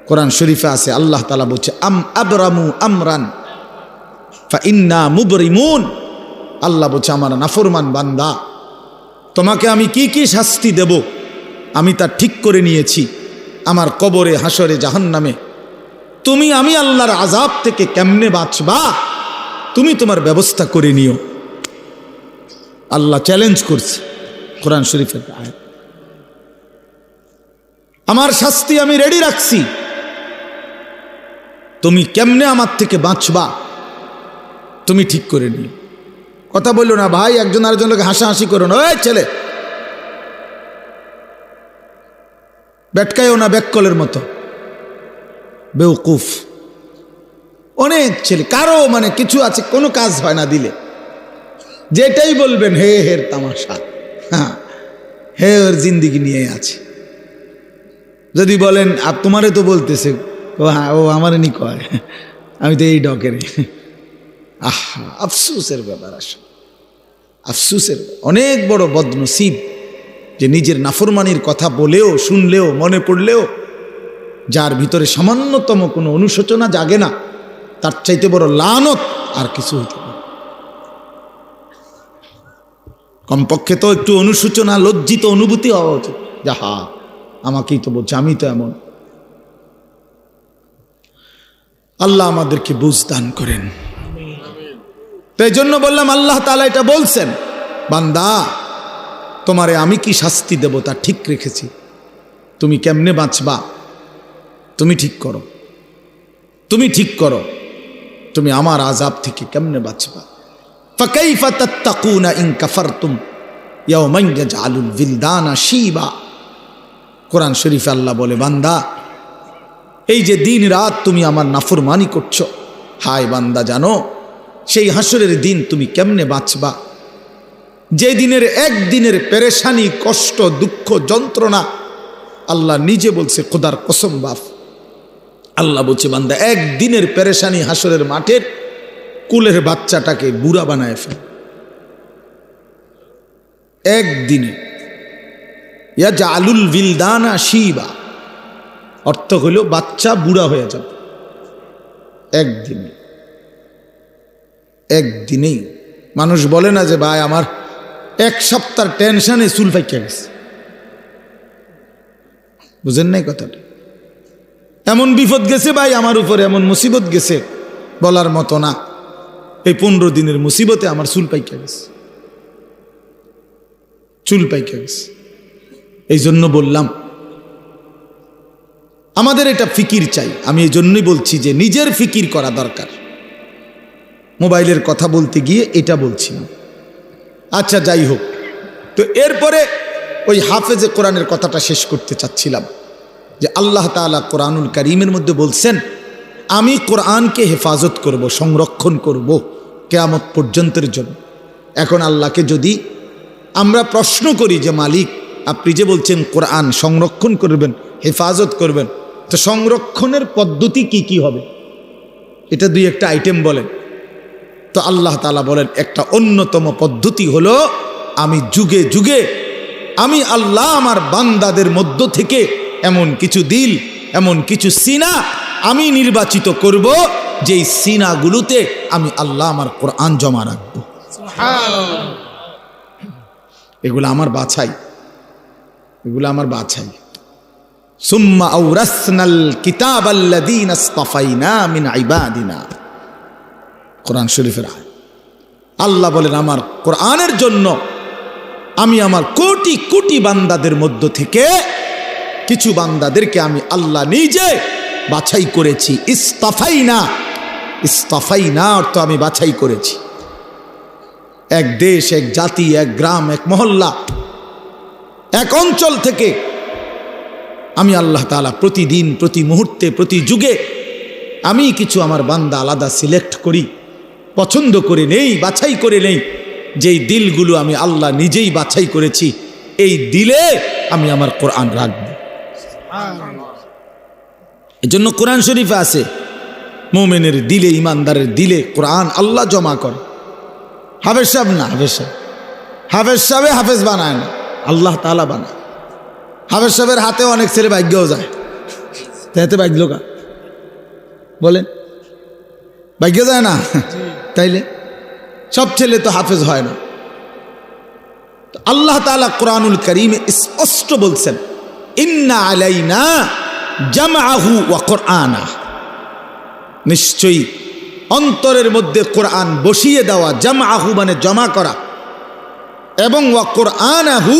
কোরআন শরীফে আছে, আল্লাহ তাআলা বলছে আবরামু আমরান ফাইন্না মুবরিমুন। আল্লাহ বলছে আমার নাফরমান বান্দা, তোমাকে আমি কি কি শাস্তি দেব আমি তা ঠিক করে নিয়েছি। আমার কবরে, হাসরে, জাহান্নামে তুমি আমি আল্লাহর আযাব থেকে কেমনে বাঁচবা তুমি তোমার ব্যবস্থা করে নিও। আল্লাহ চ্যালেঞ্জ করছে কোরআন শরীফের আয়াত। আমার শাস্তি আমি রেডি রাখছি, তুমি কেমনে আমার থেকে বাঁচবা তুমি ঠিক করে নিও। কথা বললো না ভাই, একজন আরেকজন লোক হাসাহাসি করো না, ওই ছেলে বেটকায়ও না বেককলের মতো, বেউকুফ। অনেক ছেলে কারো মানে কিছু আছে কোনো কাজ হয় না দিলে, যেটাই বলবেন হে হের তামাশা, হ্যাঁ হে ওর জিন্দিগি নিয়ে আছে। যদি বলেন তোমারে তো বলতেছে, ও হ্যাঁ ও আমারে নি কয়, আমি তো এই ডকেরে। আহা, আফসোসের ব্যাপার। আসলে আফসোসের, অনেক বড় বদনসিব যে নিজের নাফরমানির কথা বলেও, শুনলেও, মনে পড়লেও যার ভিতরে সামান্যতম কোনো অনুশোচনা জাগে না, তার চাইতে বড় লানত আর কিছু হইতে পারে। কমপক্ষে তো একটু অনুশোচনা, লজ্জিত অনুভূতি হওয়া উচিত, যাহা আমাকেই তো বলছে, আমি তো এমন। আল্লাহ আমাদেরকে বুঝ দান করেন। তাই জন্য বললাম আল্লাহ তাআলা এটা বলছেন, বান্দা তোমারে আমি কি শাস্তি দেব তা ঠিক রেখেছি, তুমি কেমনে বাঁচবা তুমি ঠিক করো, তুমি ঠিক করো, তুমি আমার আযাব থেকে কেমনে বাঁচবা। ফাকাইফা তাত্তাকুনা ইন কাফারতুম ইয়াওমান ইয়াজআলুল বিলদানা শিবা। কোরআন শরীফে আল্লাহ বলে, বান্দা এই যে দিন রাত তুমি আমার নাফরমানি করছো, হায় বান্দা জানো সেই হাসরের দিন তুমি কেমনে বাঁচবা, যে দিনের একদিনের পেরেশানি, কষ্ট, দুঃখ, যন্ত্রণা আল্লাহ নিজে বলছে, খোদার কসম বাপ, আল্লাহ বলছে বান্দা একদিনের পেরেশানি হাসরের মাঠের কুলের বাচ্চাটাকে বুড়া বানায় ফেলে। একদিনে ইয়াজআলুল বিলদানা শিবা, অর্থ হইল বাচ্চা বুড়া হয়ে যাবে একদিনে। একদিনেই মানুষ বলে না যে ভাই আমার এক সপ্তাহ টেনশনে চুল পাইকা গেছে, বুঝেন নাই কথাটা? এমন বিপদ গেছে ভাই আমার উপরে, এমন মুসিবত গেছে বলার মতো না। এই 15 দিনের মুসিবতে আমার চুল পাইকা গেছে, চুল পাইকা গেছে। এই জন্য বললাম আমাদের এটা ফিকির চাই। আমি এই জন্যই বলছি যে নিজের ফিকির করা দরকার। মোবাইলের কথা বলতে গিয়ে এটা বলছি না। আচ্ছা যাই হোক, তো এরপরে ওই হাফেজে কোরআনের কথাটা শেষ করতে চাচ্ছিলাম যে আল্লাহ তাআলা কোরআনুল কারীমের মধ্যে বলছেন আমি কোরআনকে হেফাজত করব, সংরক্ষণ করব কিয়ামত পর্যন্তের জন্য। এখন আল্লাহকে যদি আমরা প্রশ্ন করি যে মালিক আপনি যে বলছেন কোরআন সংরক্ষণ করবেন, হেফাজত করবেন, তো সংরক্ষণের পদ্ধতি কি কি হবে এটা দুই একটা আইটেম বলেন। তো আল্লাহ তাআলা বলেন একটা অন্যতম পদ্ধতি হলো আমি যুগে যুগে আমি আল্লাহ আমার বান্দাদের মধ্য থেকে এমন কিছু দিল, এমন কিছু সিনা আমি নির্বাচিত করব যেই সিনাগুলোতে আমি আল্লাহ আমার কোরআন জমা রাখব। সুবহানাল্লাহ। এগুলো আমার বাছাই, এগুলো আমার বাছাই। সুম্মা আওরাসনাল কিতাবাল্লাযীনা ইসতাফাইনা মিন ইবাদিনা, কোরআন শরীফের আয়াত। আল্লাহ বলেন আমার কোরআনের জন্য আমি আমার কোটি কোটি বান্দাদের মধ্য থেকে কিছু বান্দাদেরকে আমি আল্লাহ নিজে বাছাই করেছি। ইসতাফাইনা, ইসতাফাইনা অর্থ আমি বাছাই করেছি। এক দেশ, এক জাতি, এক গ্রাম, এক মহল্লা, এক অঞ্চল থেকে আমি আল্লাহ তাআলা প্রতিদিন, প্রতি মুহূর্তে, প্রতি যুগে আমি কিছু আমার বান্দা আলাদা সিলেক্ট করি, পছন্দ করে নেই, বাছাই করে নেই। যেই দিলগুলো আমি আল্লাহ নিজেই বাছাই করেছি, এই দিলে আমি আমার কোরআন রাখব। এজন্য কোরআন শরীফে আছে মুমিনের দিলে, ইমানদারের দিলে কোরআন আল্লাহ জমা করে। হাফেজ সাহেব না, হাফেজ সাহেব, হাফেজ সাহেব হাফেজ বানায় না, আল্লাহ তাআলা বানায়। হাফেজ সাহেবের হাতে অনেক ছেলে ভাগ্যও যায়, তাইতে বাগলো কা বলেন, ভাগ্য যায় না তাইলে সব ছেলে তো হাফেজ হয় না। আল্লাহ তাআলা কোরআনুল কারীমে স্পষ্ট বলছেন, ইন্না আলাইনা জামআহু ওয়া কুরআনা, নিশ্চয়ই অন্তরের মধ্যে কোরআন বসিয়ে দেওয়া, জামআহু মানে জমা করা, এবং ওয়া কুরআনাহু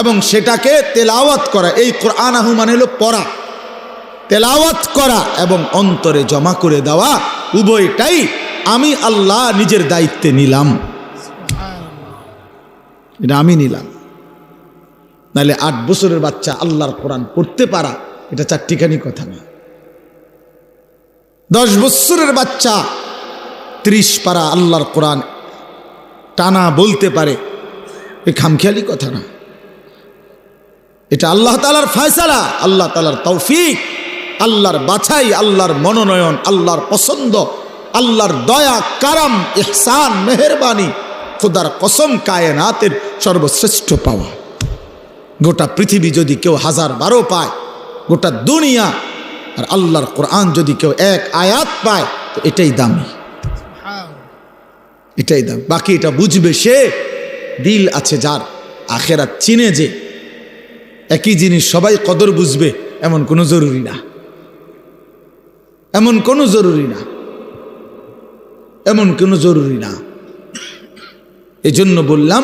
এবং সেটাকে তেলাওয়াত করা। এই কুরআনাহু মানে হলো পড়া, তেলাওয়াত করা এবং অন্তরে জমা করে দেওয়া, উভয়টাই আমি আল্লাহ নিজের দায়িত্বে নিলাম। এটা আমি নিলাম। নাহলে 8 বছরের বাচ্চা আল্লাহর কোরআন পড়তে পারা এটা চারটিখানি কথা না। 10 বছরের বাচ্চা 30 পারা আল্লাহর কোরআন টানা বলতে পারে, এই খামখেয়ালি কথা না। এটা আল্লাহ তাআলার ফয়সালা, আল্লাহ তাআলার তৌফিক, আল্লাহর বাছাই, আল্লাহর মনোনয়ন, আল্লাহর পছন্দ, আল্লাহর দয়া, কারাম, ইহসান, মেহেরবানি, খোদার কসম কায়নাতের সর্বশ্রেষ্ঠ পাওয়া। গোটা পৃথিবী যদি কেউ 1012 পায়, গোটা দুনিয়া, আর আল্লাহর কোরআন যদি কেউ 1 আয়াত পায়, তো এটাই দামি, এটাই দাম। বাকি এটা বুঝবে সে, দিল আছে যার, আখেরাত চিনে যে। একই জিনিস সবাই কদর বুঝবে এমন কোনো জরুরি না, এমন কোনো জরুরি না, এমন কোনো জরুরি না। এজন্য বললাম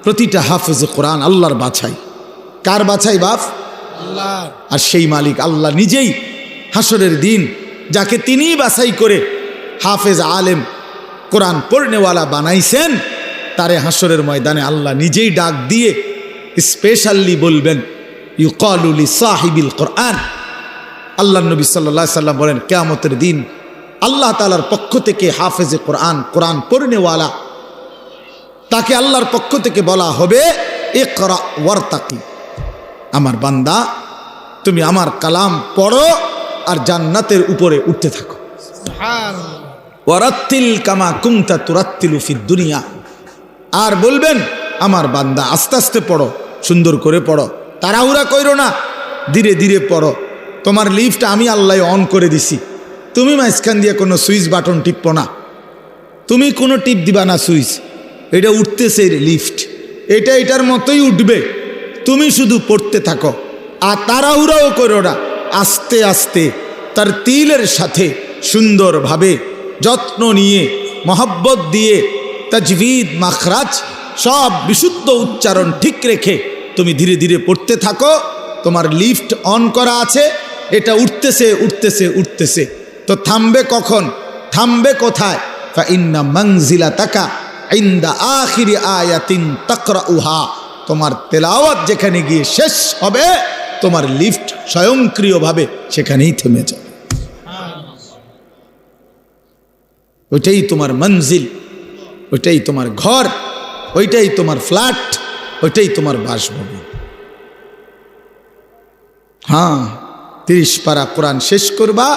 প্রতিটা হাফেজে কোরআন আল্লাহর বাছাই। কার বাছাই বাপ? আল্লাহ। আর সেই মালিক আল্লাহ নিজেই হাসরের দিন যাকে তিনিই বাছাই করে হাফেজ আলেম কোরআন পড়নেওয়ালা বানাইছেন, তারে হাসরের ময়দানে আল্লাহ নিজেই ডাক দিয়ে স্পেশালি বলবেন, ইউকালু লিসাহিবিল কোরআন। আল্লাহ নবী সাল্লাল্লাহু আলাইহি সাল্লাম বলেন, কিয়ামতের দিন আল্লাহ তাআলার পক্ষ থেকে হাফেজে কোরআন, কোরআন পড়নেওয়ালা, তাকে আল্লাহর পক্ষ থেকে বলা হবে, ইকরা ওয়ারতাকি, আমার বান্দা তুমি আমার কালাম পড়ো আর জান্নাতের উপরে উঠতে থাকো। সুবহানাল্লাহ। ওয়ারাত্তিল কামা কুনতা তুরাত্তিলু ফিদ দুনিয়া, আর বলবেন আমার বান্দা আস্তে আস্তে পড়ো, সুন্দর করে পড়ো, তাড়াহুড়া কইরো না, ধীরে ধীরে পড়ো। তোমার লিফট আমি আল্লাহ অন করে দিছি, তুমি মাঝখান দিয়ে কোনো সুইচ বাটন টিপো না, তুমি কোনো টিপ দিবা না সুইচ, এটা উঠতেছে লিফট, এটা এটার মতোই উঠবে, তুমি শুধু পড়তে থাকো। আর তাড়াহুড়াও করো না, আস্তে আস্তে তার তিলের সাথে সুন্দরভাবে যত্ন নিয়ে, মহব্বত দিয়ে, তাজবিদ, মাখরাজ সব বিশুদ্ধ উচ্চারণ ঠিক রেখে তুমি ধীরে ধীরে পড়তে থাকো। তোমার লিফট অন করা আছে, এটা উঠতেছে উঠতেছে উঠতেছে, তো থামবে কখন, থামবে কোথায়? ফাইন্না মানজিলাতাকা ইনদা আখিরি আয়াতিন তাকরাউহা, তোমার তেলাওয়াত যেখানে গিয়ে শেষ হবে, তোমার লিফট স্বয়ংক্রিয়ভাবে সেখানেই থেমে যাবে। ওইটাই তোমার মঞ্জিল, ওইটাই তোমার ঘর, ওইটাই তোমার ফ্ল্যাট, ওইটাই তোমার বাসভবন। হ্যাঁ, 30 পারা কোরআন শেষ করবা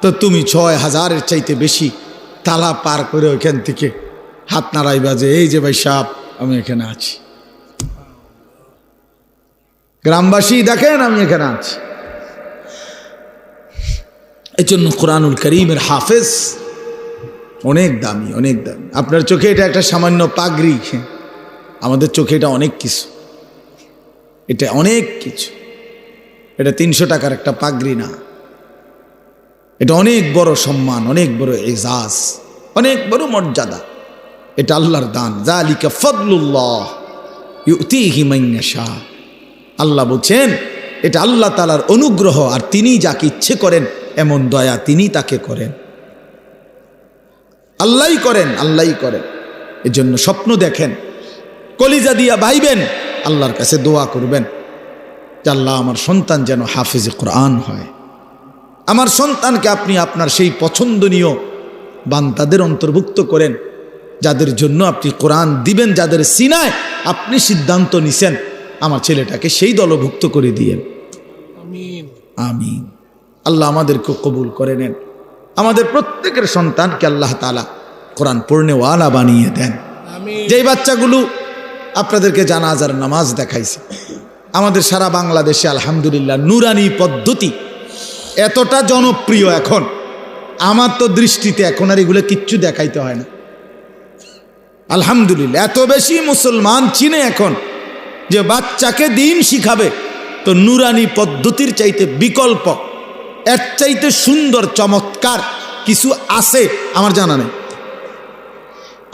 তো তুমি 6000-এর চাইতে বেশি তালা পার করে ওইখান থেকে হাত নাড়াইবা যে এই যে ভাই সাহেব আমি এখানে আছি, গ্রামবাসী দেখেন আমি এখানে আছি। এই জন্য কোরআনুল কারীমের হাফেজ অনেক দামি, অনেক দামি। আপনার চোখে এটা একটা সামান্য পাগড়ি, আমাদের চোখে এটা অনেক কিছু, এটা অনেক কিছু। এটা 300 টাকার একটা পাগড়ি না, এটা অনেক বড় সম্মান, অনেক বড় এজাজ, অনেক বড় মর্যাদা। এটা আল্লাহর দান। যালিকা ফাদলুল্লাহ ইউতিহি মান ইয়াশা। আল্লাহ বলছেন এটা আল্লাহ তাআলার অনুগ্রহ, আর তিনি যাকে ইচ্ছে করেন এমন দয়া তিনি তাকে করেন, আল্লাহই করেন, আল্লাহই করেন। এজন্য স্বপ্ন দেখেন, কলিজা দিয়া ভাইবেন, আল্লাহর কাছে দোয়া করবেন যে আল্লাহ আমার সন্তান যেন হাফেজে কোরআন হয়, আমার সন্তানকে আপনি আপনার সেই পছন্দনীয় বান্দাদের অন্তর্ভুক্ত করেন, যাদের জন্য আপনি কোরআন দিবেন, যাদের সিনায় আপনি সিদ্ধান্ত নিছেন আমার ছেলেটাকে সেই দলভুক্ত করে দিয়েন। আমিন, আমিন। আল্লাহ আমাদেরকে কবুল করে নেন, আমাদের প্রত্যেকের সন্তানকে আল্লাহ তাআলা কোরআন পড়নেওয়ালা বানিয়ে দেন। যেই বাচ্চাগুলো আপনাদেরকে জানাজার নামাজ দেখাইছে, আমাদের সারা বাংলাদেশে আলহামদুলিল্লাহ নুরানি পদ্ধতি এতটা জনপ্রিয় এখন, আমার তো দৃষ্টিতে এখন আর এগুলো কিচ্ছু দেখাইতে হয় না। আলহামদুলিল্লাহ, এত বেশি মুসলমান চিনে এখন যে বাচ্চাকে দিন শিখাবে, তো নুরানি পদ্ধতির চাইতে বিকল্প, এর চাইতে সুন্দর চমৎকার কিছু আছে আমার জানা নেই,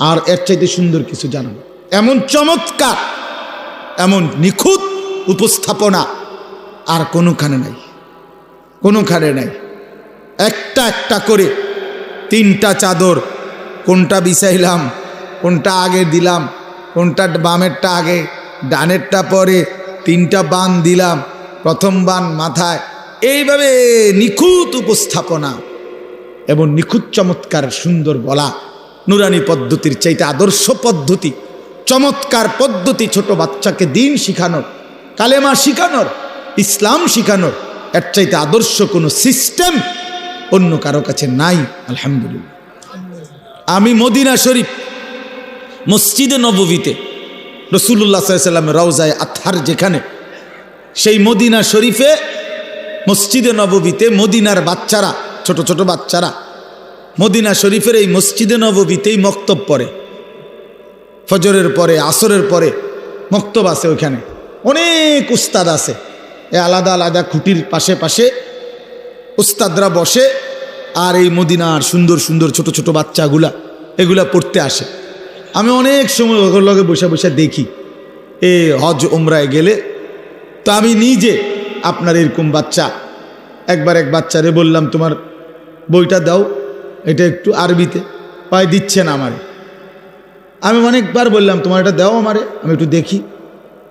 আর এর চাইতে সুন্দর কিছু জানা নেই। এমন চমৎকার, এমন নিখুঁত উপস্থাপনা আর কোনোখানে নাই, কোনোখানে নাই। একটা একটা করে 3টা চাদর, কোনটা বিছাইলাম, কোনটা আগে দিলাম, কোনটা বামেরটা আগে, ডানেরটা পরে, 3টা বান দিলাম, প্রথম বান মাথায়, এইভাবে নিখুঁত উপস্থাপনা এবং নিখুঁত চমৎকার সুন্দর বলা। নুরানি পদ্ধতির চাইতে আদর্শ পদ্ধতি, চমৎকার পদ্ধতি ছোট বাচ্চাকে দিন শিখানোর, কালেমা শিখানোর, ইসলাম শিখানোর, এর চাইতে আদর্শ কোনো সিস্টেম অন্য কারো কাছে নাই। আলহামদুলিল্লাহ। আমি মদিনা শরীফ মসজিদে নববীতে রাসূলুল্লাহ সাল্লাল্লাহু আলাইহি ওয়াসাল্লামের রওজায়ে আতহার যেখানে, সেই মদিনা শরীফে মসজিদে নববীতে মদিনার বাচ্চারা, ছোট ছোট বাচ্চারা মদিনা শরীফের এই মসজিদে নববীতেই মক্তব পড়ে। ফজরের পরে, আসরের পরে মক্তব আছে, ওইখানে অনেক উস্তাদ আছে, এ আলাদা আলাদা খুঁটির পাশে পাশে উস্তাদরা বসে, আর এই মদিনার সুন্দর সুন্দর ছোট ছোট বাচ্চাগুলা এগুলা পড়তে আসে। আমি অনেক সময় ওগুলোর লগে বসে বসে দেখি, এ হজ উমরায় গেলে। তো আমি নিজে আপনার এরকম বাচ্চা, একবার এক বাচ্চারে বললাম, তোমার বইটা দাও, এটা একটু আরবিতে, পায় দিচ্ছে না আমারে। আমি অনেকবার বললাম, তোমার এটা দাও আমারে, আমি একটু দেখি।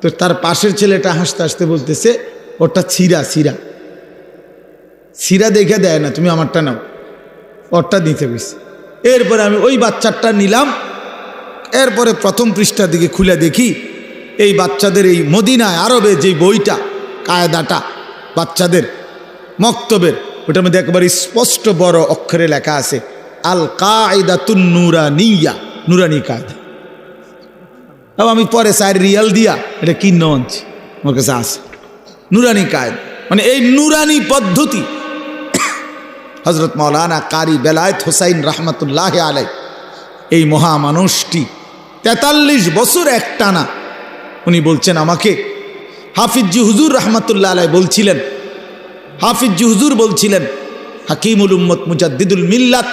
তো তার পাশের ছেলেটা হাসতে হাসতে বলতেছে, ওটা ছিঁড়া ছিঁড়া ছিঁড়া দেখে দেয় না, তুমি আমারটা নাও, ওরটা দিতে গেছি। এরপরে আমি ওই বাচ্চারটা নিলাম। এরপরে প্রথম পৃষ্ঠার দিকে খুলে দেখি, এই বাচ্চাদের এই মদিনায় আরবে যে বইটা, কায়দাটা বাচ্চাদের মক্তবের, ওটার মধ্যে একেবারে স্পষ্ট বড় অক্ষরে লেখা আছে, আল কায়দাতুন নুরানিয়া, নুরানি কায়দা। আমি পরে 4 রিয়াল দিয়া এটা কিনে আনছি, আমার কাছে আছে নুরানি কায়দা। মানে এই নুরানি পদ্ধতি হযরত মাওলানা কারি বেলায়েত হোসাইন রহমতুল্লাহ আলাই, এই মহামানুষটি 43 বছর একটানা উনি বলছেন আমাকে, হাফিজি হুজুর রহমতুল্লাহ আলাই বলছিলেন, হাফিজি হুজুর বলছিলেন, হাকিমুল উম্মত মুজাদ্দিদুল মিল্লাত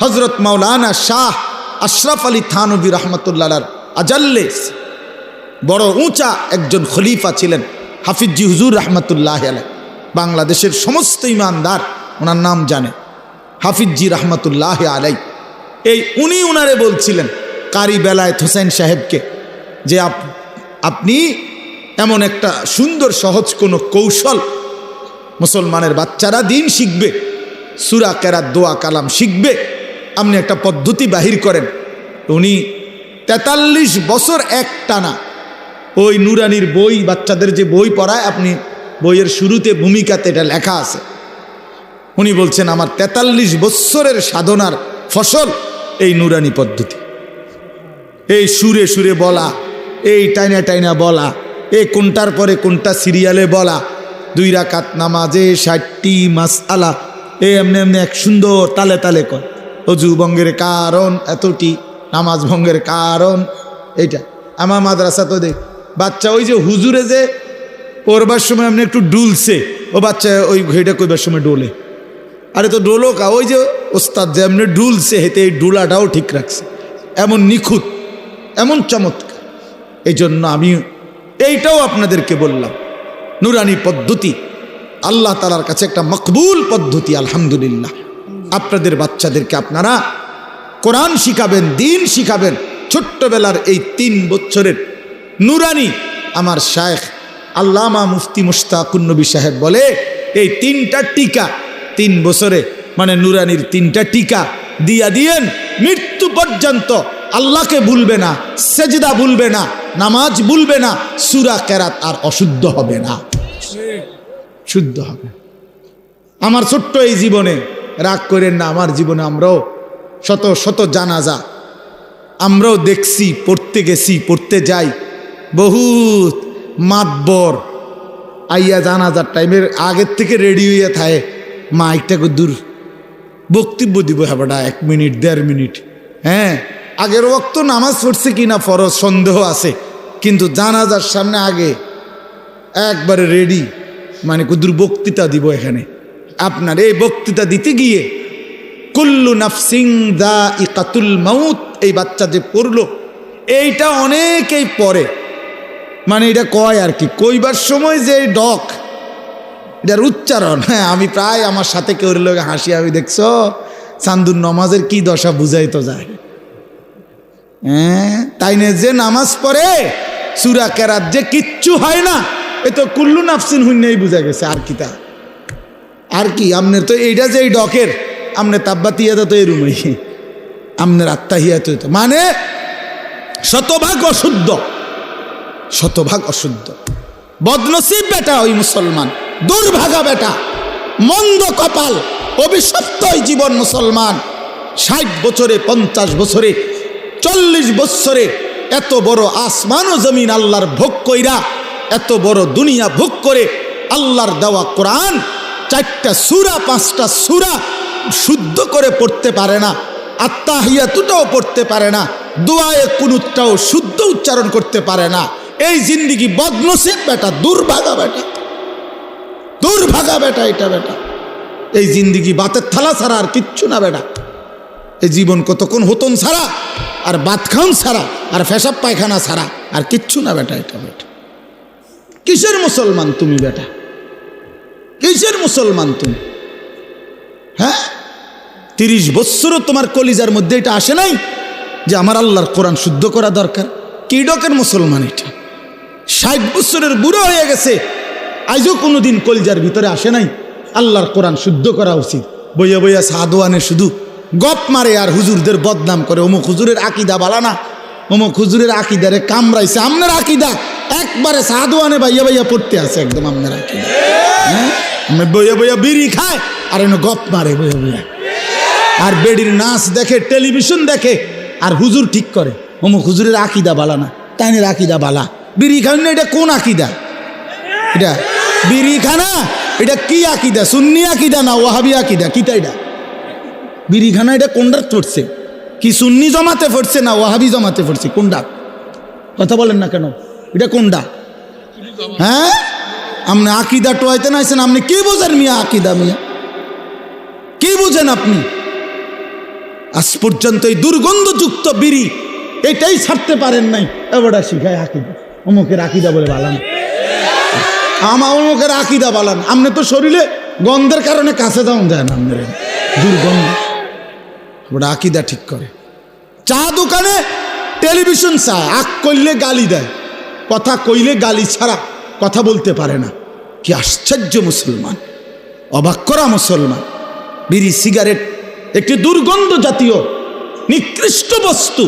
হযরত মাওলানা শাহ আশরাফ আলী থানভী রহমতুল্লাহ আজাল্লে বড় উঁচা একজন খলিফা ছিলেন হাফিজি হুজুর রহমতুল্লাহ আলাই। বাংলাদেশের সমস্ত ইমানদার ওনার নাম জানে, হাফিজি রহমতুল্লাহ আলাই। এই উনি ওনারে বলছিলেন কারি বেলায়েত হোসেন সাহেবকে, যে আপনি এমন একটা সুন্দর সহজ কোনো কৌশল, মুসলমানের বাচ্চারা দিন শিখবে, সূরা কেরাত, দোয়া কালাম শিখবে, আপনি একটা পদ্ধতি বাহির করেন। উনি 43 বছর একটানা ওই নুরানির বই, বাচ্চাদের যে বই পড়ায়, আপনি বইয়ের শুরুতে ভূমিকাতে এটা লেখা আছে। উনি বলছেন, আমার 43 বছরের সাধনার ফসল এই নুরানি পদ্ধতি, এই সুরে সুরে বলা, এই টাইনা টাইনা বলা, এই কোনটার পরে কোনটা সিরিয়ালে বলা, 2 রাকাত নামাজে 60টি মাসআলা, এই এমনি এমনি এক সুন্দর তালে তালে কর, অজু ভঙ্গের কারণ এতটি, নামাজ ভঙ্গের কারণ এইটা। আমার মাদ্রাসা তো দেখ বাচ্চা ওই যে হুজুরে যে পড়বার সময় এমনি একটু ডুলছে, ও বাচ্চা ওই ঘড়িটা কইবার সময় ডোলে, আরে তো ডোলো কা, ওই যে ওস্তাদ যে এমনি ডুলছে, হেতে এই ডুলাটাও ঠিক রাখছে, এমন নিখুঁত, এমন চমৎকার। এই জন্য আমি এইটাও আপনাদেরকে বললাম, নুরানি পদ্ধতি আল্লাহ তাআলার কাছে একটা মকবুল পদ্ধতি। আলহামদুলিল্লাহ, আপনাদের বাচ্চাদেরকে আপনারা কোরআন শিখাবেন, দিন শিখাবেন। ছোট্টবেলার এই 3 বছরের নুরানি, আমার শায়েখ আল্লামা মুফতি মুশতাকুন নবী সাহেব বলে, এই 3টা টিকা 3 বছরে, মানে নুরানির 3টা টিকা দিয়া দিয়েন, মৃত্যু পর্যন্ত আল্লাহকে ভুলবে না, সেজদা ভুলবে না, নামাজ ভুলবে না, সূরা কেরাত আর অশুদ্ধ হবে না, শুদ্ধ হবে। আমার ছোট্ট এই জীবনে, রাগ করেন না, আমার জীবনে আমরাও শত শত জানাজা আমরাও দেখছি, পড়তে গেছি, পড়তে যাই, বহুত মাতবর আইয়া জানাজার টাইমের আগের থেকে রেডি হইয়া থাকে, মাইকটাকে দূর বক্তব্য দিব হ্যাঁ 1 মিনিট 1.5 মিনিট। হ্যাঁ, আগের ওয়াক্ত নামাজ পড়ছে কিনা ফরজ সন্দেহ আছে, কিন্তু জানাজার সামনে আগে একবারে রেডি, মানে কুদুর বক্তৃতা দিব এখানে। আপনার এই বক্তৃতা দিতে গিয়ে কুল্লু নাফসিং যায়িকাতুল মাউত, এই বাচ্চা যে পড়লো এইটা অনেকেই পড়ে, মানে এটা কয় আর কি, কইবার সময় যে ডক এটার উচ্চারণ, হ্যাঁ আমি প্রায় আমার সাথে কেউ লোক হাসি, আমি দেখছো চান্দুর নামাজের কি দশা বুঝাই তো যায়। হ্যাঁ, তাই না, যে নামাজ পড়ে সূরা কেরাত যে কিচ্ছু হয় না, এ তো কুল্লু নাফসিন হুন্নেই বুঝা গেছে। আর কি তা আর কি, আপনার তো এইটা যে এই ডকের আপনার তাব্বাতিয়াদা তো এরুমই, আপনার আত্মাহিয়াত মানে শতভাগ অশুদ্ধ, শতভাগ অশুদ্ধ। বদনসিব বেটা ওই মুসলমান, দুর্ভাগা বেটা, মন্দ কপাল, অভিশপ্ত এই জীবন মুসলমান। 60 বছরে 50 বছরে 40 বছরে এত বড় আসমান ও জমিন আল্লাহর ভোগ কইরা, এত বড় দুনিয়া ভোগ করে আল্লাহর দেওয়া কোরআন 4টা সূরা 5টা সূরা শুদ্ধ করে পড়তে পারে না, আত্তাহিয়াতুটাও পড়তে পারে না, দোয়ায়ে কুনুতটাও শুদ্ধ উচ্চারণ করতে পারে না। এই জিন্দিগি বদনসিব বেটা, দুর্ভাগা বেটা, দুর্ভাগা বেটা এটা বেটা। এই জিন্দিগি বাতের থালা ছাড়া আর কিচ্ছু না বেটা। এই জীবন কতক্ষণ হতন ছাড়া আর বাত খাউন ছাড়া আর পেশাব পায়খানা ছাড়া আর কিচ্ছু না বেটা এটা বেটা। কিসের মুসলমান তুমি বেটা, কিসের মুসলমান তুমি? হ্যাঁ, 30 বছরও তোমার কলিজার মধ্যে এটা আসে নাই যে আমার আল্লাহর কোরআন শুদ্ধ করা দরকার? কি ডকের মুসলমান এটা? 60 বছরের বুড়ো হয়ে গেছে, আজও কোনোদিন কলিজার ভিতরে আসে নাই আল্লাহর কোরআন শুদ্ধ করা উচিত। বইয়া বইয়া সাদওয়ানে শুধু গপ মারে আর হুজুরদের বদনাম করে, অমুক হুজুরের আকিদা বালা না, অমুক হুজুরের আকিদারে কামড়াইছে। আপনার আকিদা একবারে সাদওয়ানে বাইয়া বাইয়া পড়তে আছে একদম আপনার আকিদা। হ্যাঁ, বইয়া বইয়া বিড়ি খায় আর এনে গপ মারে বইয়া বইয়া, আর বেডির নাচ দেখে, টেলিভিশন দেখে, আর হুজুর ঠিক করে অমুক হুজুরের আকিদা বালা না, তাইনের আকিদা বালা। বিড়ি খান না, এটা কোন আকিদা? এটা বিড়ি খানা, এটা কি আকিদা? সুন্নি আকিদা না ওয়াহাবি আকিদা? কিতা এটা? বিড়ি খানা এটা কোনটা পড়ছে? কি সুন্নি জমাতে পড়ছে না ওয়াহাবি জমাতে পড়ছে? কোনটা? কথা বলেন না কেন, এটা কোনটা? হ্যাঁ, আপনি আকিদা টোয়াইতে নাইছেন, আপনি কি বোঝেন মিয়া? আকিদা মিয়া কি বুঝেন আপনি? আজ পর্যন্ত এই দুর্গন্ধযুক্ত বিড়ি এটাই ছাড়তে পারেন নাই। এবারটা শিখায় আকিদা, অমুকের আকিদা বলে বালান, আমার অমুকের আকিদা বালান। আপনি তো শরীরে গন্ধের কারণে কাছে যাওয়া যায় না, আপনার দুর্গন্ধ। ওটা আকিদা ঠিক করে। চা দোকানে টেলিভিশন চা, আগ করলে গালি দেয়, কথা কইলে গালি ছাড়া কথা বলতে পারে না। কি আশ্চর্য মুসলমান, অবাক করা মুসলমান। বিড়ি সিগারেট একটি দুর্গন্ধ জাতীয় নিকৃষ্ট বস্তু।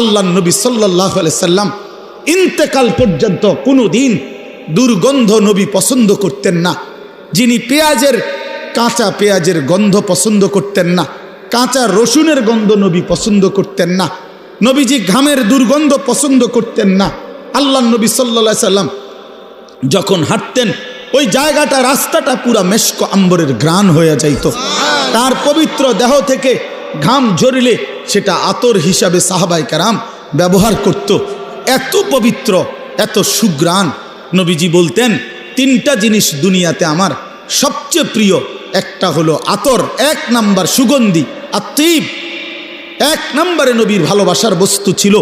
আল্লাহ নবী সাল্লাল্লাহু আলাইহি সাল্লাম ইন্তেকাল পর্যন্ত কোনো দিন দুর্গন্ধ নবী পছন্দ করতেন না। যিনি কাঁচা পেঁয়াজের গন্ধ পছন্দ করতেন না, কাঁচা রসুনের গন্ধ নবী পছন্দ করতেন না, নবীজি ঘামের দুর্গন্ধ পছন্দ করতেন না। আল্লাহ নবী সাল্লাল্লাহু আলাইহি সাল্লাম যখন হাঁটতেন ওই জায়গাটা, রাস্তাটা পুরা মেশক আম্বরের ঘ্রাণ হয়ে যাইত। তার পবিত্র দেহ থেকে ঘাম ঝরিলে সেটা আতর হিসাবে সাহাবায়ে কেরাম ব্যবহার করত। এত পবিত্র, এত সুঘ্রাণ। নবীজি বলতেন 3টা জিনিস দুনিয়াতে আমার সবচেয়ে প্রিয়, একটা হলো আতর, 1 নাম্বার সুগন্ধি, আত্মীব। 1 নম্বরে নবীর ভালোবাসার বস্তু ছিল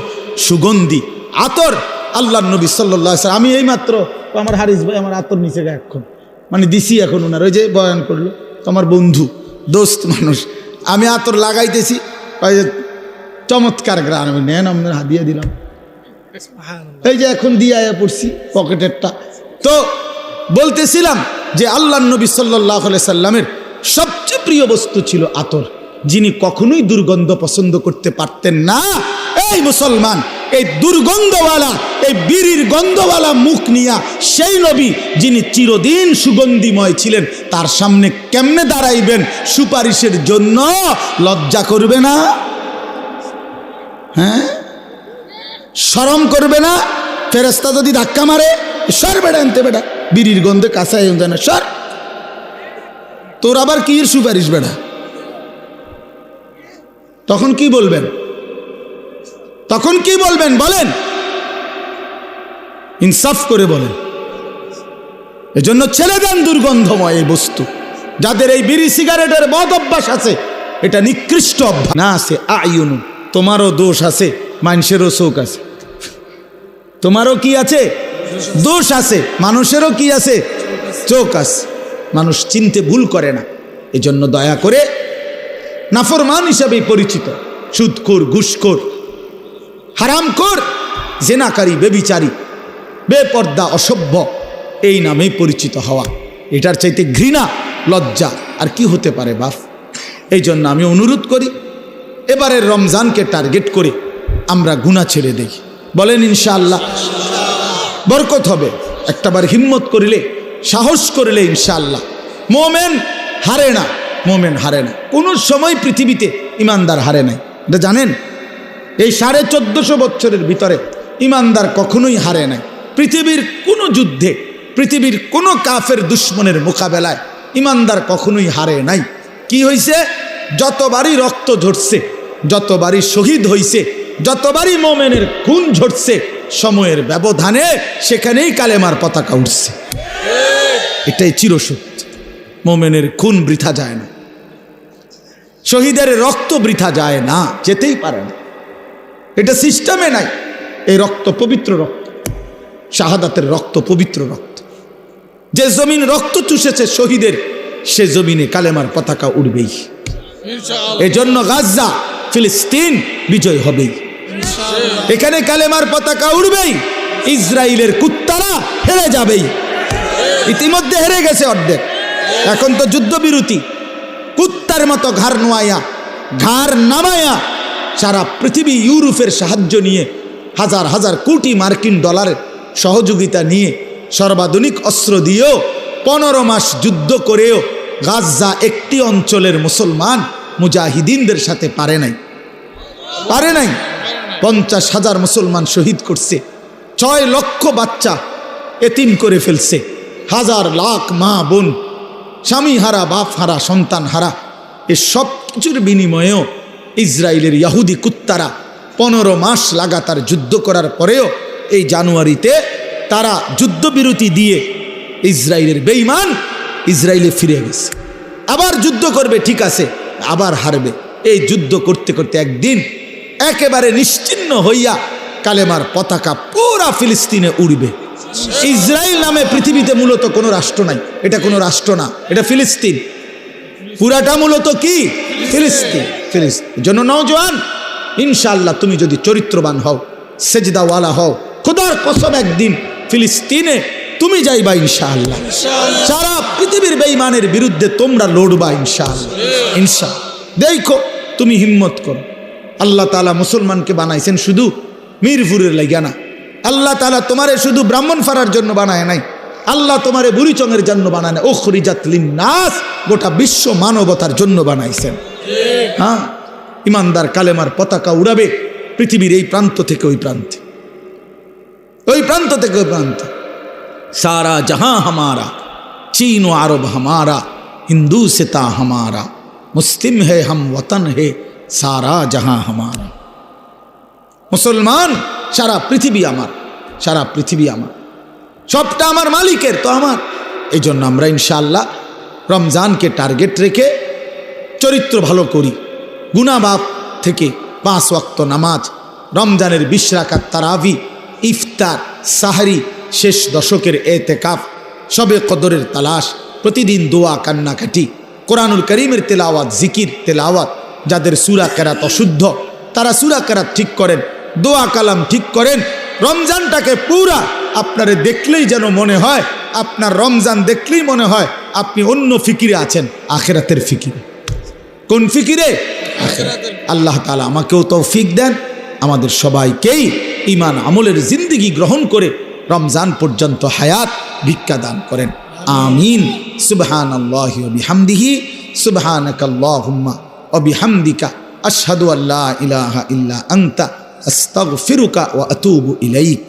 সুগন্ধি, আতর। আল্লাহ নবী সাল্লাল্লাহু আলাইহি সাল্লাম, আমি এই মাত্র আমার হারিস ভাই আমার আতর নিচে এখন মানে দিছি, এখন ওনার ওই যে বয়ান করলো আমার বন্ধু দোস্ত মানুষ, আমি আতর লাগাইতেছি, ওই যে চমৎকার গ্রান, আমি নেন আপনার হাদিয়া দিলাম, এই যে এখন দিয়ে আয়া পড়ছি পকেটেরটা। তো বলতেছিলাম যে আল্লাহ নবী সাল্লাল্লাহু আলাইহি সাল্লামের সবচেয়ে প্রিয় বস্তু ছিল আতর, যিনি কখনোই দুর্গন্ধ পছন্দ করতে পারতেন না। এই মুসলমান, এই দুর্গন্ধওয়ালা, এই বিড়ির গন্ধওয়ালা মুখ নিয়া সেই নবী যিনি চিরদিন সুগন্ধিময় ছিলেন, তার সামনে কেমনে দাঁড়াইবেন সুপারিশের জন্য? লজ্জা করবে না? হ্যাঁ, শরম করবে না? ফেরেশতা যদি ধাক্কা মারে, সর বেটা আনতে, বেটা বিড়ির গন্ধে কাছে যায় না, সর। তোর আবার কি এর সুপারিশ বেড়া? তখন কি বলবেন? তখন কি বলবেন বলেন? ইনসাফ করে বলেন। এজন্য ছেড়ে দেন দুর্গন্ধময় এই বস্তু। যাদের এই বিড়ি সিগারেটের বদ অভ্যাস আছে, এটা নিকৃষ্ট অভ্যাস না। আছে আয়ুনু, তোমারও দোষ আছে, মানুষেরও চোখ আছে। তোমারও কি আছে? দোষ আছে। মানুষেরও কি আছে? চোখ আছে। মানুষ চিনতে ভুল করে না। এজন্য দয়া করে, নাফরমান হিসাবে পরিচিত সুদখোর, ঘুষখোর, হারামখোর, জেনাকারী, বেবিচারী, বেপর্দা, অসভ্য, এই নামেই পরিচিত হওয়া, এটার চাইতে ঘৃণা, লজ্জা আর কি হতে পারে বাপ? এই জন্য আমি অনুরোধ করি, এবারের রমজানকে টার্গেট করে আমরা গুনাহ ছেড়ে দেই। বলেন ইনশাআল্লাহ বরকত হবে। একটাবার হিম্মত করিলে, সাহস করিলে ইনশাআল্লাহ। মোমেন হারে না, মোমেন হারে না। কোন সময় পৃথিবীতে ইমানদার হারে নাই, এটা জানেন? এই 1450 বছরের ভিতরে ইমানদার কখনোই হারে নাই। পৃথিবীর কোন যুদ্ধে, পৃথিবীর কোন কাফের দুশ্মনের মোকাবেলায় ইমানদার কখনোই হারে নাই। কি হইছে? যতবারই রক্ত ঝরছে, যতবারই শহীদ হইছে, যতবারই মোমেনের খুন ঝরছে, সময়ের ব্যবধানে সেখানেই কালেমার পতাকা উঠছে। এটাই চিরসত্য। মোমেনের খুন বৃথা যায় না, শহীদের রক্ত বৃথা যায় না, যেতেই পারে না। এটা সিস্টেমে নাই। এই রক্ত পবিত্র রক্ত, শাহাদাতের রক্ত পবিত্র রক্ত। যে জমিন রক্ত চুষেছে শহীদের, সে জমিনে কালেমার পতাকা উড়বেই। এজন্য গাজা, ফিলিস্তিন বিজয় হবেই। এখানে কালেমার পতাকা উড়বেই। ইসরায়েলের কুত্তারা হেরে যাবেই। ইতিমধ্যে হেরে গেছে অর্ধেক। এখন তো যুদ্ধবিরতি। কুত্তার মতো ঘাড় নোয়াইয়া, ঘাড় নামায়া সারা পৃথিবী ইউরোপের সাহায্য নিয়ে, হাজার হাজার কোটি মার্কিন ডলারের সহযোগিতা নিয়ে, সর্বাধুনিক অস্ত্র দিয়েও 15 মাস যুদ্ধ করেও গাজা একটি অঞ্চলের মুসলমান মুজাহিদিনদের সাথে পারে নাই। 50,000 মুসলমান শহীদ করছে। 6 লক্ষ বাচ্চা এতিম করে ফেলছে। হাজার লাখ মা বোন, স্বামী হারা, বাপ হারা, সন্তান হারা। এ সব কিছুর বিনিময়েও ইসরায়েলের ইহুদি কুত্তারা 15 মাস লাগাতার যুদ্ধ করার পরেও এই জানুয়ারিতে তারা যুদ্ধবিরতি দিয়ে ইসরায়েলের বেঈমান ইসরায়েলে ফিরে গেছে। আবার যুদ্ধ করবে, ঠিক আছে, আবার হারবে। এই যুদ্ধ করতে করতে একদিন একেবারে নিশ্চিহ্ন হইয়া কালেমার পতাকা পুরা ফিলিস্তিনে উড়বে। ইসরায়েল নামে পৃথিবীতে মূলত কোনো রাষ্ট্র নাই। এটা কোনো রাষ্ট্র না, এটা ফিলিস্তিন। পুরাটা মূলত কি? ফিলিস্তিন। ফিলিস্তিন জন্য নওজোয়ান, ইনশাআল্লাহ তুমি যদি চরিত্রবান হও, সেজদাওয়ালা হও, খোদার কসম একদিন ফিলিস্তিনে তুমি যাইবা ইনশাআল্লাহ। সারা পৃথিবীর বেঈমানের বিরুদ্ধে তোমরা লড়বা ইনশাআল্লাহ। ইনশাআল্লাহ। দেখো, তুমি হিম্মত করো। আল্লাহ তাআলা মুসলমানকে বানাইছেন শুধু মিরপুরের লাগিয়া না। আল্লাহ তাআলা তোমারে শুধু ব্রাহ্মণপাড়ার জন্য বানায় নাই। আল্লাহ তোমারে বুড়িচংয়ের জন্য বানায় না, উখরিজাত লিন্নাস, গোটা বিশ্ব মানবতার জন্য বানাইছেন। হ্যাঁ, ইমানদার কালেমার পতাকা উড়াবে পৃথিবীর এই প্রান্ত থেকে ওই প্রান্তে, ওই প্রান্ত থেকে ওই প্রান্তে। সারা জাহাঁ হামারা, চীন ও আরব হামারা, হিন্দু সেতা হামারা, মুসলিম হে হাম ওতন হে, সারা জাহাঁ হামারা। মুসলমান, সারা পৃথিবী আমার, সারা পৃথিবী আমার, সবটা আমার মালিকের, তো আমার। এই জন্য আমরা ইনশাআল্লাহ রমজানকে টার্গেট রেখে চরিত্র ভালো করি। গুনাহ বাপ থেকে 5 ওয়াক্ত নামাজ, রমজানের 20 রাকাত তারাবি, ইফতার, সাহরি, শেষ দশকের এতেকাফ, শবে কদরের তালাশ, প্রতিদিন দোয়া, কান্নাকাটি, কোরআনুল করিমের তেলাওয়াত, জিকির, তেলাওয়াত। যাদের সূরা কেরাত অশুদ্ধ, তারা সূরা কেরাত ঠিক করেন, দোয়া কালাম ঠিক করেন। রমজানটাকে পুরা আপনারে দেখলেই যেন মনে হয়, আপনার রমজান দেখলেই মনে হয় আপনি অন্য ফিকিরে আছেন, আখিরাতের ফিকিরে। কোন ফিকিরে? আখিরাতের। আল্লাহ তাআলা আমাকেও তৌফিক দেন, আমাদের সবাইকেই ঈমান আমলের জিন্দেগি গ্রহণ করে রমজান পর্যন্ত হায়াত ভিক্ষা দান করেন। আমিন। সুবহানাল্লাহি ওয়া বিহামদিহি, সুবহানাকাল্লাহুম্মা ওয়া বিহামদিকা, আশহাদু আল্লা ইলাহা ইল্লা আনতা, আস্তাগফিরুকা ওয়া আতুবু ইলাইক।